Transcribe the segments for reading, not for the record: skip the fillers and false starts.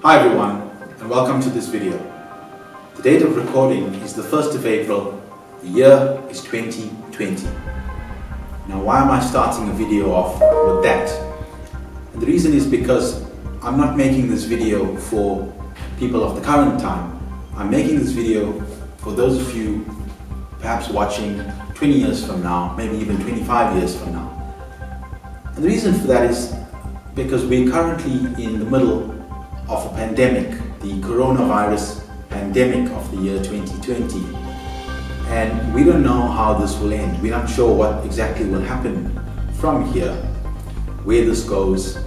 Hi everyone, and welcome to this video. The date of recording is the 1st of April, the year is 2020. Now why am I starting a video off with that? And the reason is because I'm not making this video for people of the current time. I'm making this video for those of you perhaps watching 20 years from now, maybe even 25 years from now. And the reason for that is because we're currently in the middle of a pandemic, the coronavirus pandemic of the year 2020. And we don't know how this will end. We're not sure what exactly will happen from here, where this goes.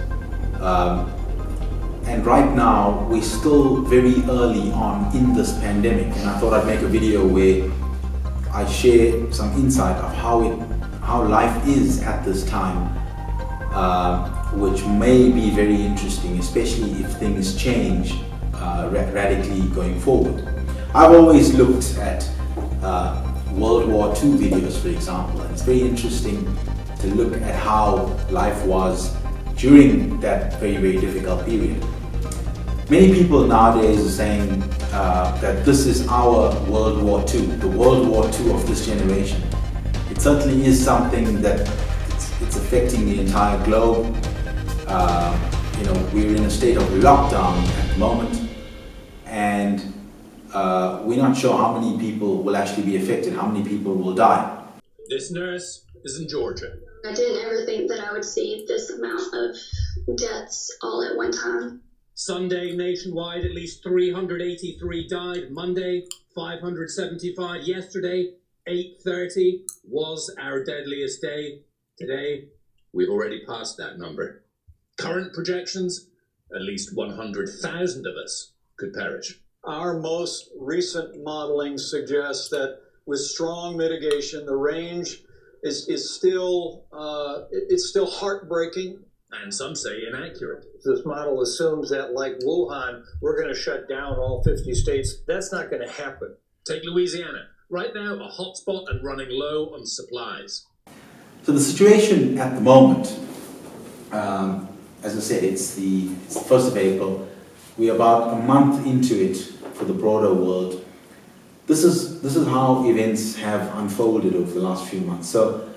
And right now, we're still very early on in this pandemic. And I thought I'd make a video where I share some insight of how life is at this time, which may be very interesting, especially if things change radically going forward. I've always looked at World War II videos, for example, and it's very interesting to look at how life was during that very, very difficult period. Many people nowadays are saying that this is our World War II, the World War II of this generation. It certainly is something that it's affecting the entire globe. We're in a state of lockdown at the moment, and we're not sure how many people will actually be affected, how many people will die. This nurse is in Georgia. I didn't ever think that I would see this amount of deaths all at one time. Sunday, nationwide, at least 383 died. Monday, 575. Yesterday, 830 was our deadliest day. Today, we've already passed that number. Current projections, at least 100,000 of us could perish. Our most recent modeling suggests that with strong mitigation, the range is still heartbreaking. And some say inaccurate. This model assumes that, like Wuhan, we're going to shut down all 50 states. That's not going to happen. Take Louisiana. Right now, a hotspot and running low on supplies. So the situation at the moment, as I said, it's the 1st of April. We're about a month into it for the broader world. This is how events have unfolded over the last few months. So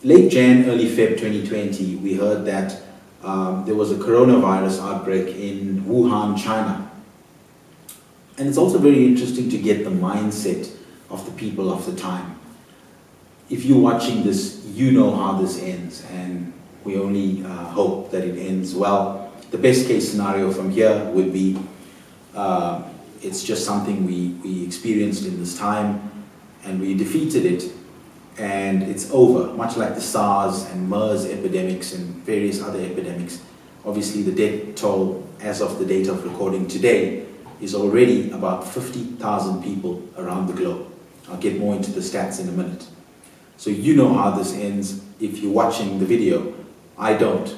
late Jan, early Feb 2020, we heard that there was a coronavirus outbreak in Wuhan, China. And it's also very interesting to get the mindset of the people of the time. If you're watching this, you know how this ends, and we only hope that it ends well. The best case scenario from here would be it's just something we experienced in this time, and we defeated it, and it's over, much like the SARS and MERS epidemics and various other epidemics. Obviously, the death toll as of the date of recording today is already about 50,000 people around the globe. I'll get more into the stats in a minute. So you know how this ends if you're watching the video. I don't.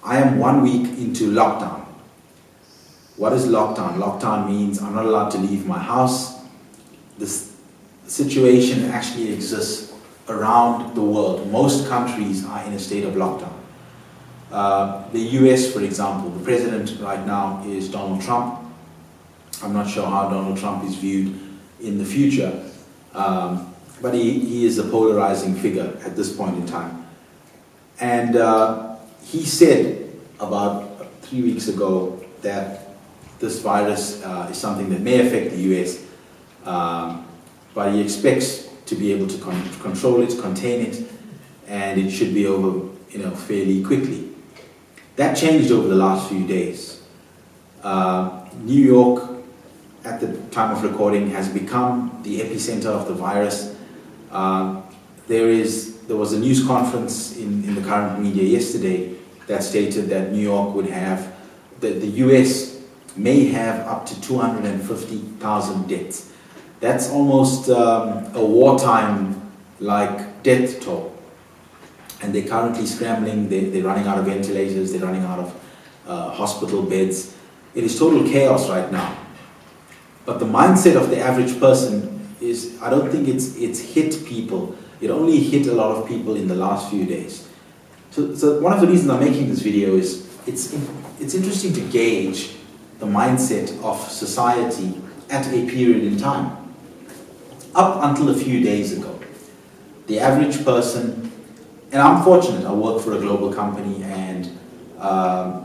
I am 1 week into lockdown. What is lockdown? Lockdown means I'm not allowed to leave my house. This situation actually exists around the world. Most countries are in a state of lockdown. The US, for example, the president right now is Donald Trump. I'm not sure how Donald Trump is viewed in the future, but he is a polarizing figure at this point in time. And he said about 3 weeks ago that this virus is something that may affect the US, but he expects to be able to control it, contain it, and it should be over, fairly quickly. That changed over the last few days. New York, at the time of recording, has become the epicenter of the virus. There was a news conference in the current media yesterday that stated that New York would have, the US may have up to 250,000 deaths. That's almost a wartime like death toll. And they're currently scrambling, they're running out of ventilators, they're running out of hospital beds. It is total chaos right now. But the mindset of the average person is, I don't think it's hit people. It only hit a lot of people in the last few days. So one of the reasons I'm making this video is it's interesting to gauge the mindset of society at a period in time. Up until a few days ago, the average person, and I'm fortunate, I work for a global company, and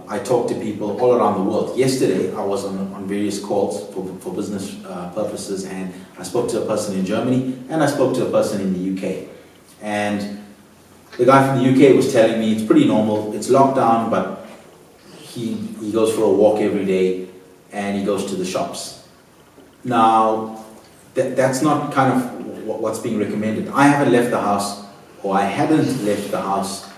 I talk to people all around the world. Yesterday, I was on various calls for business purposes, and I spoke to a person in Germany, and I spoke to a person in the UK. And the guy from the UK was telling me it's pretty normal, it's lockdown, but he goes for a walk every day, and he goes to the shops. Now, that's not kind of what's being recommended. I haven't left the house, or I hadn't left the house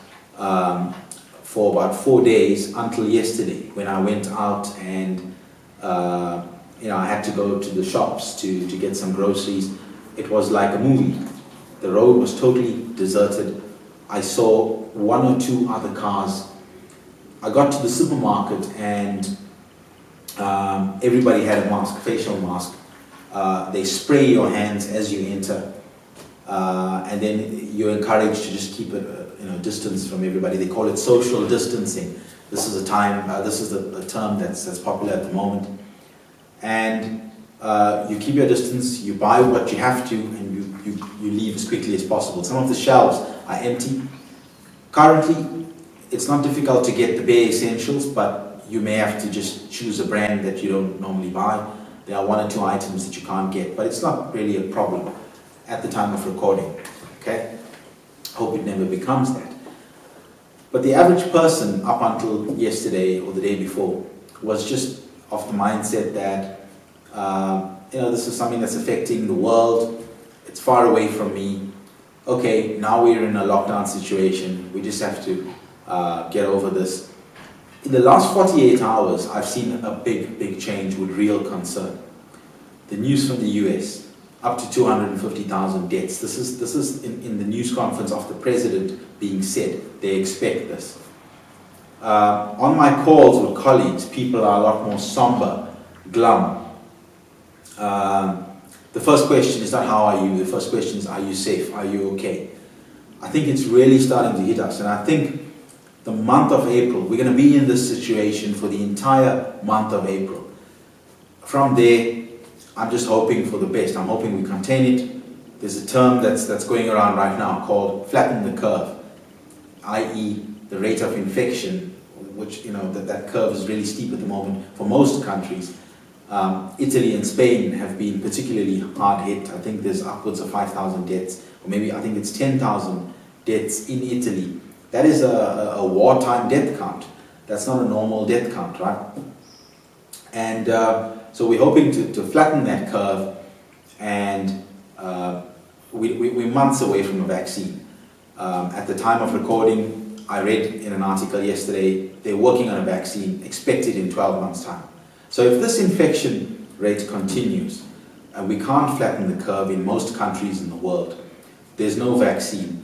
for about 4 days until yesterday, when I went out and I had to go to the shops to get some groceries. It was like a movie. The road was totally deserted. I saw one or two other cars. I got to the supermarket and everybody had a mask, facial mask. They spray your hands as you enter, and then you're encouraged to just keep a distance from everybody. They call it social distancing. This is a term that's popular at the moment. And you keep your distance, you buy what you have to, and you leave as quickly as possible. Some of the shelves are empty. Currently, it's not difficult to get the bare essentials, but you may have to just choose a brand that you don't normally buy. There are one or two items that you can't get, but it's not really a problem at the time of recording, okay? Hope it never becomes that. But the average person up until yesterday or the day before was just of the mindset that, this is something that's affecting the world, it's far away from me. Okay, now we're in a lockdown situation, we just have to get over this. In the last 48 hours, I've seen a big change with real concern. The news from the US, up to 250,000 deaths. This is in the news conference of the president being said. They expect this. On my calls with colleagues, people are a lot more somber, glum. The first question is not how are you, the first question is are you safe, are you okay? I think it's really starting to hit us, and I think the month of April, we're going to be in this situation for the entire month of April. From there, I'm just hoping for the best. I'm hoping we contain it. There's a term that's going around right now called flatten the curve, i.e. the rate of infection, which, that curve is really steep at the moment for most countries. Italy and Spain have been particularly hard hit. I think there's upwards of 5,000 deaths, or maybe I think it's 10,000 deaths in Italy. That is a wartime death count. That's not a normal death count, right? And so we're hoping to flatten that curve, and we're months away from a vaccine. At the time of recording, I read in an article yesterday, they're working on a vaccine expected in 12 months' time. So if this infection rate continues, and we can't flatten the curve in most countries in the world, there's no vaccine.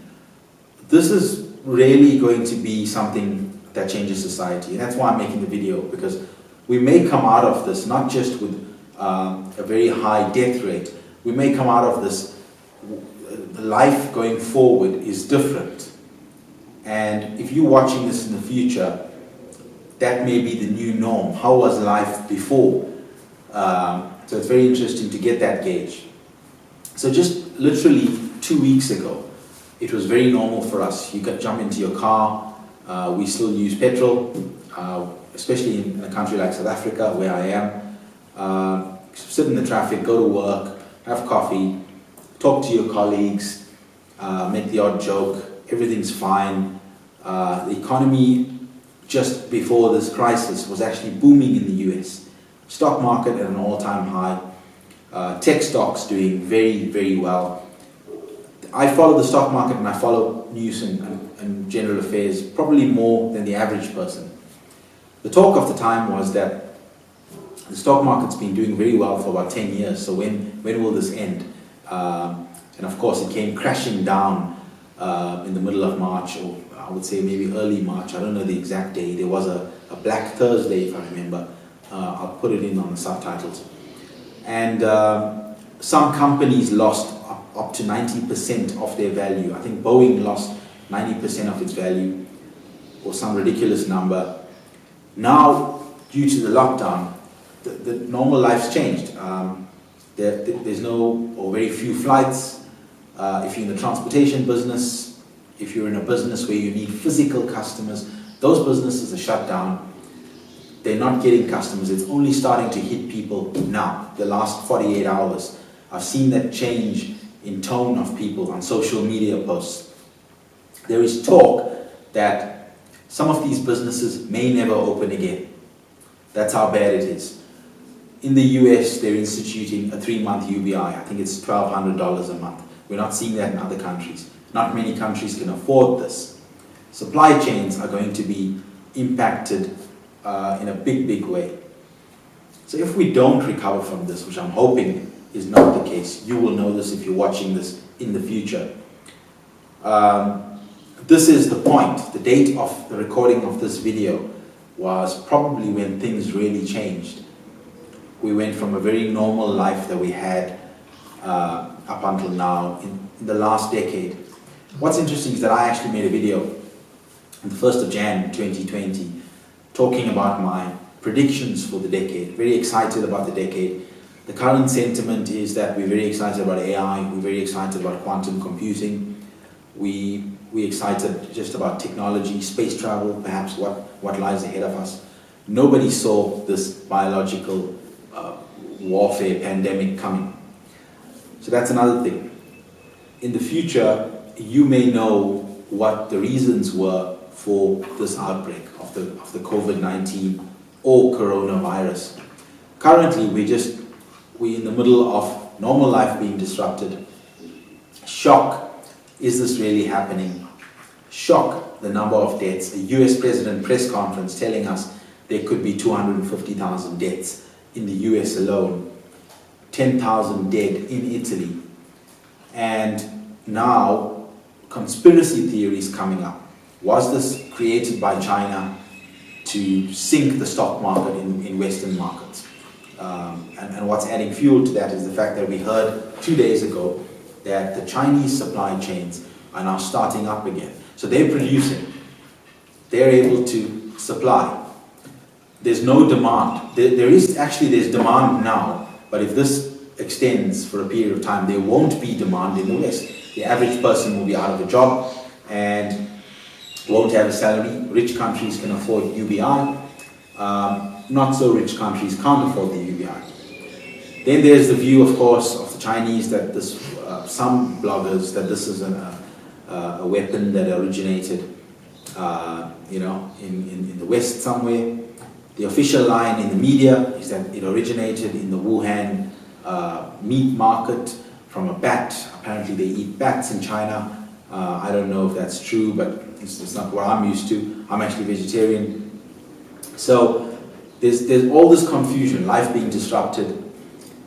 This is really going to be something that changes society, and that's why I'm making the video, because we may come out of this not just with a very high death rate. We may come out of this, life going forward is different, and if you're watching this in the future, that may be the new norm. How was life before? So it's very interesting to get that gauge. So just literally 2 weeks ago, it was very normal for us. You could jump into your car. We still use petrol, especially in a country like South Africa, where I am. Sit in the traffic, go to work, have coffee, talk to your colleagues, make the odd joke. Everything's fine. The economy just before this crisis was actually booming in the US. Stock market at an all-time high. Tech stocks doing very, very well. I follow the stock market and I follow news and general affairs probably more than the average person. The talk of the time was that the stock market's been doing very well for about 10 years, so when will this end? And of course it came crashing down in the middle of March, or I would say maybe early March. I don't know the exact day. There was a Black Thursday, if I remember. I'll put it in on the subtitles. And some companies lost up to 90% of their value. I think Boeing lost 90% of its value, or some ridiculous number. Now, due to the lockdown, the normal life's changed. There's no or very few flights. If you're in the transportation business, if you're in a business where you need physical customers, those businesses are shut down. They're not getting customers. It's only starting to hit people now, the last 48 hours. I've seen that change in tone of people on social media posts. There is talk that some of these businesses may never open again. That's how bad it is. In the US, they're instituting a 3-month UBI. I think it's $1,200 a month. We're not seeing that in other countries. Not many countries can afford this. Supply chains are going to be impacted in a big, big way. So if we don't recover from this, which I'm hoping is not the case, you will know this if you're watching this in the future. This is the point. The date of the recording of this video was probably when things really changed. We went from a very normal life that we had up until now in the last decade. What's interesting is that I actually made a video on the 1st of January 2020 talking about my predictions for the decade. Very excited about the decade. The current sentiment is that we're very excited about AI, we're very excited about quantum computing, we're excited just about technology, space travel, perhaps what lies ahead of us. Nobody saw this biological warfare pandemic coming. So that's another thing. In the future, you may know what the reasons were for this outbreak of the COVID-19 or coronavirus. Currently, we're in the middle of normal life being disrupted. Shock, is this really happening? Shock, the number of deaths. The US President press conference telling us there could be 250,000 deaths in the US alone. 10,000 dead in Italy. And now, conspiracy theories coming up. Was this created by China to sink the stock market in Western markets? And what's adding fuel to that is the fact that we heard 2 days ago that the Chinese supply chains are now starting up again. So they're producing, they're able to supply. There's no demand. There's demand now, but if this extends for a period of time, there won't be demand in the West. The average person will be out of a job and won't have a salary. Rich countries can afford UBI. Not so rich countries can't afford the UBI. Then there's the view, of course, of the Chinese that this, some bloggers, that this is a weapon that originated, in the West somewhere. The official line in the media is that it originated in the Wuhan meat market from a bat. Apparently they eat bats in China. I don't know if that's true, but it's not what I'm used to. I'm actually vegetarian. So there's all this confusion, life being disrupted.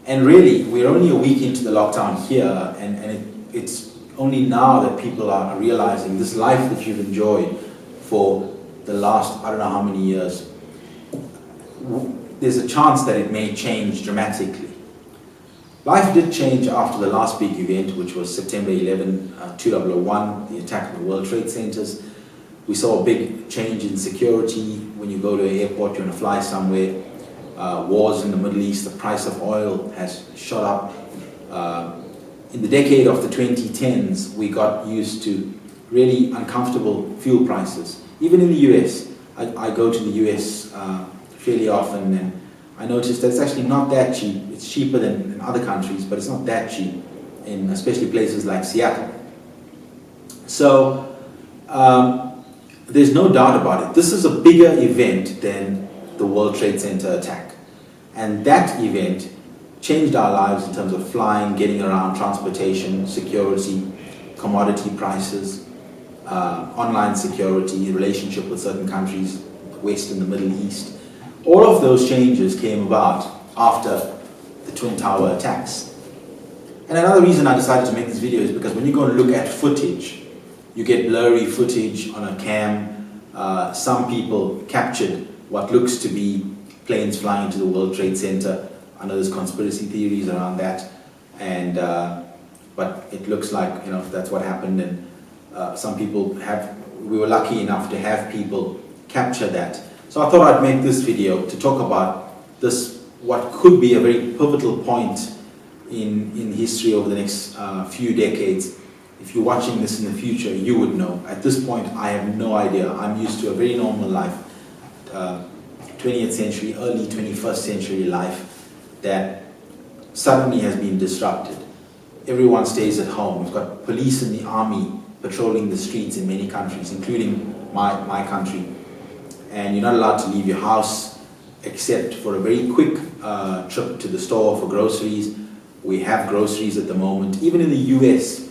And really, we're only a week into the lockdown here, and it's only now that people are realizing this life that you've enjoyed for the last, I don't know how many years, there's a chance that it may change dramatically. Life did change after the last big event, which was September 11, 2001, the attack of the World Trade Centers. We saw a big change in security. When you go to an airport, you want to fly somewhere. Wars in the Middle East, the price of oil has shot up. In the decade of the 2010s, we got used to really uncomfortable fuel prices. Even in the US, I go to the US fairly often, and I noticed that it's actually not that cheap. It's cheaper than in other countries, but it's not that cheap, in especially places like Seattle. So there's no doubt about it. This is a bigger event than the World Trade Center attack. And that event changed our lives in terms of flying, getting around, transportation, security, commodity prices, online security, relationship with certain countries, West and the Middle East. All of those changes came about after the Twin Tower attacks. And another reason I decided to make this video is because when you go and look at footage, you get blurry footage on a cam. Some people captured what looks to be planes flying into the World Trade Center. I know there's conspiracy theories around that, and but it looks like that's what happened. And some people we were lucky enough to have people capture that. So I thought I'd make this video to talk about this what could be a very pivotal point in history over the next few decades. If you're watching this in the future, you would know. At this point, I have no idea. I'm used to a very normal life, 20th century, early 21st century life that suddenly has been disrupted. Everyone stays at home. We've got police and the army patrolling the streets in many countries, including my country. And you're not allowed to leave your house except for a very quick trip to the store for groceries. We have groceries at the moment. Even in the US,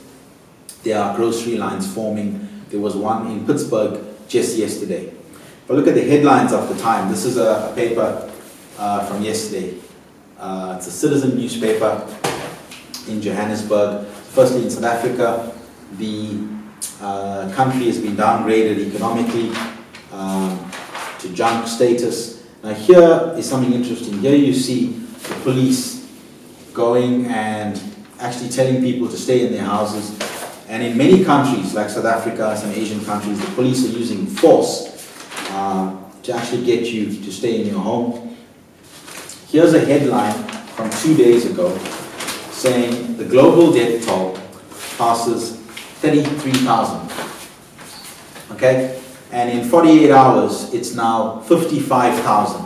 there are grocery lines forming. There was one in Pittsburgh just yesterday. If I look at the headlines of the time, this is a paper from yesterday. It's a citizen newspaper in Johannesburg. Firstly, in South Africa, the country has been downgraded economically to junk status. Now here is something interesting. Here you see the police going and actually telling people to stay in their houses. And in many countries, like South Africa, some Asian countries, the police are using force to actually get you to stay in your home. Here's a headline from 2 days ago saying the global death toll passes 33,000. Okay? And in 48 hours, it's now 55,000.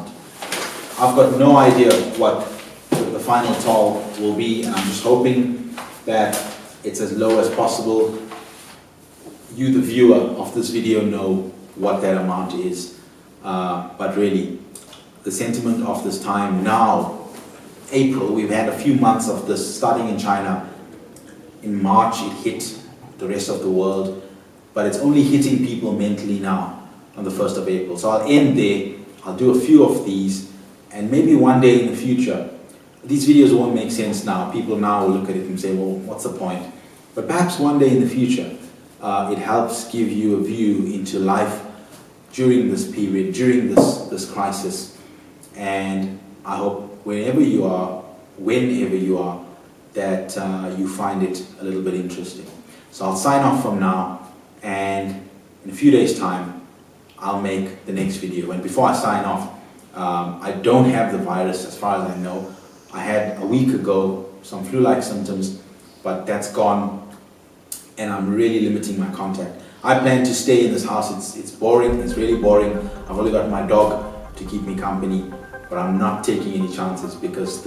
I've got no idea what the final toll will be, and I'm just hoping that it's as low as possible. You, the viewer of this video, know what that amount is. But really, the sentiment of this time now, April, we've had a few months of this starting in China. In March, it hit the rest of the world, but it's only hitting people mentally now on the 1st of April. So I'll end there. I'll do a few of these, and maybe one day in the future, these videos won't make sense now. People now will look at it and say, well, what's the point? But perhaps one day in the future, it helps give you a view into life during this period, during this crisis. And I hope wherever you are, whenever you are, that you find it a little bit interesting. So I'll sign off from now, and in a few days' time, I'll make the next video. And before I sign off, I don't have the virus as far as I know. I had a week ago some flu-like symptoms, but that's gone, and I'm really limiting my contact. I plan to stay in this house. It's boring, it's really boring. I've only got my dog to keep me company, but I'm not taking any chances because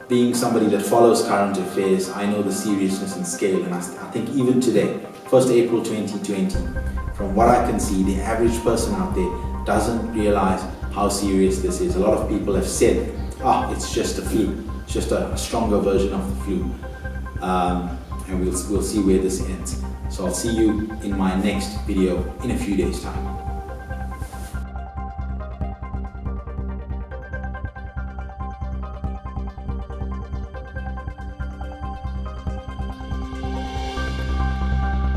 being somebody that follows current affairs, I know the seriousness and scale, and I think even today, 1st April 2020, from what I can see, the average person out there doesn't realize how serious this is. A lot of people have said, it's just a flu, it's just a stronger version of the flu. And we'll see where this ends. So I'll see you in my next video in a few days' time.